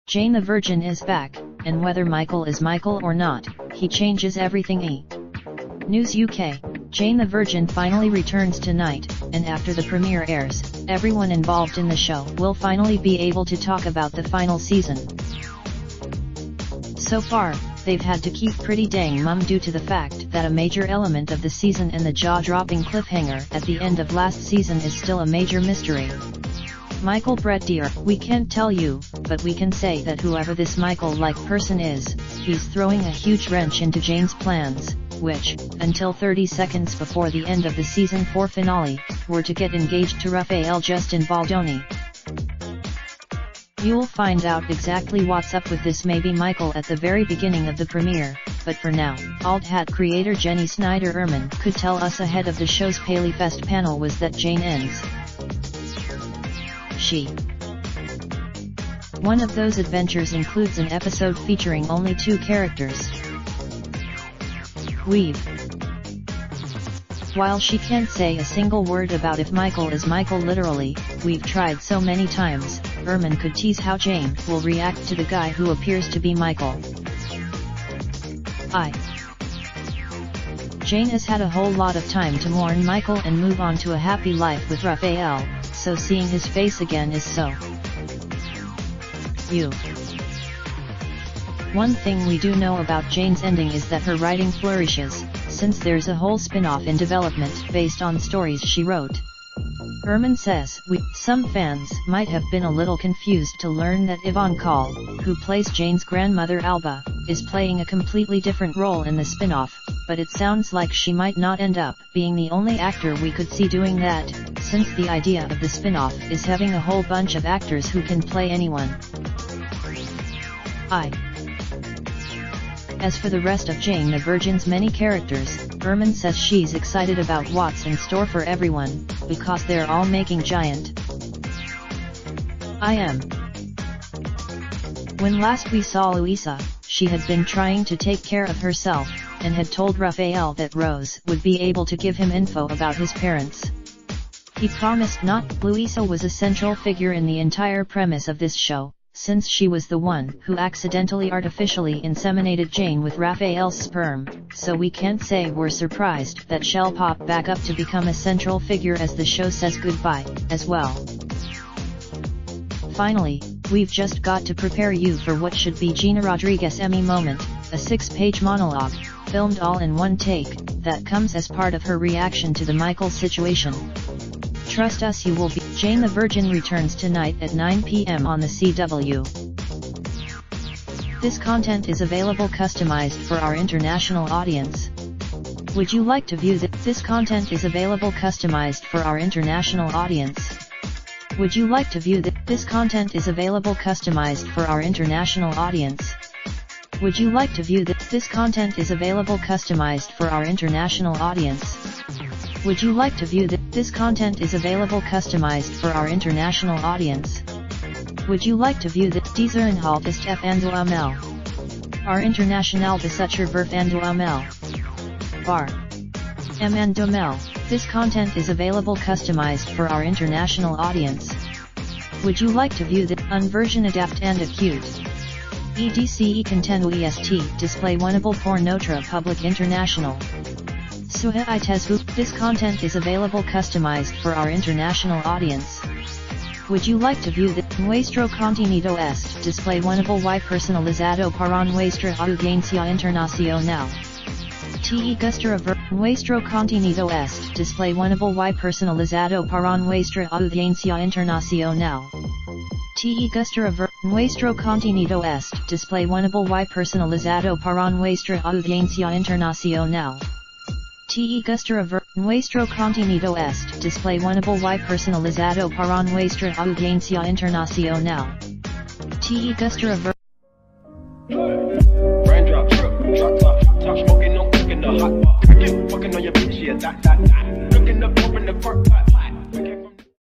Jane the Virgin is back, and whether Michael is Michael or not, he changes everything. News UK, Jane the Virgin finally returns tonight, and after the premiere airs, everyone involved in the show will finally be able to talk about the final season. So far, they've had to keep pretty dang mum due to the fact that a major element of the season and the jaw-dropping cliffhanger at the end of last season is still a major mystery. Michael Brett dear, we can't tell you, but we can say that whoever this Michael-like person is, he's throwing a huge wrench into Jane's plans, which, until 30 seconds before the end of the season 4 finale, were to get engaged to Rafael Justin Baldoni. You'll find out exactly what's up with this maybe Michael at the very beginning of the premiere, but for now, Alt Hat creator Jenny Snyder-Urman could tell us ahead of the show's Paley Fest panel was that Jane ends. One of those adventures includes an episode featuring only 2 characters. While she can't say a single word about if Michael is Michael literally, we've tried so many times, Urman could tease how Jane will react to the guy who appears to be Michael. Jane has had a whole lot of time to mourn Michael and move on to a happy life with Rafael, so seeing his face again is so. One thing we do know about Jane's ending is that her writing flourishes, since there's a whole spin-off in development based on stories she wrote. Urman says, some fans might have been a little confused to learn that Yvonne Call, who plays Jane's grandmother Alba, is playing a completely different role in the spin-off, but it sounds like she might not end up being the only actor we could see doing that, since the idea of the spin-off is having a whole bunch of actors who can play anyone. As for the rest of Jane the Virgin's many characters, Urman says she's excited about what's in store for everyone, because they're all making giant. When last we saw Louisa, she had been trying to take care of herself, and had told Rafael that Rose would be able to give him info about his parents. He promised not. Louisa was a central figure in the entire premise of this show, since she was the one who accidentally artificially inseminated Jane with Rafael's sperm, so we can't say we're surprised that she'll pop back up to become a central figure as the show says goodbye, as well. Finally, we've just got to prepare you for what should be Gina Rodriguez Emmy moment, a 6-page monologue, filmed all in one take, that comes as part of her reaction to the Michael situation. Trust us, you will be. Jane the Virgin returns tonight at 9 p.m. on the CW. This content is available customized for our international audience. Would you like to view this content is available customized for our international audience. Would you like to view this content is available customized for our international audience. Would you like to view this content is available customized for our international audience. Would you like to view this content is available customized for our international audience. Would you like to view dieser Inhalt ist F Amel. Our international Besucher Verf Amel. Bar. M Domel. This content is available customized for our international audience. Would you like to view the unversion adapt and acute? EDCE Contenu EST display winnable pornotra public international. Suha Itesvu. This content is available customized for our international audience. Would you like to view the Nuestro contenido est display winnable y personalizado para nuestra audiencia internacional? Te gusta ver nuestro contenido est display winnable y personalizado para nuestra audiencia internacional. Te gusta ver nuestro contenido est display winnable y personalizado para nuestra audiencia internacional. Te gusta ver nuestro contenido est display winnable y personalizado para nuestra audiencia internacional. Te gusta ver. Raindrop, drop top, top smoking, no cooking the hot bar. I get fucking on your bitch, yeah, that.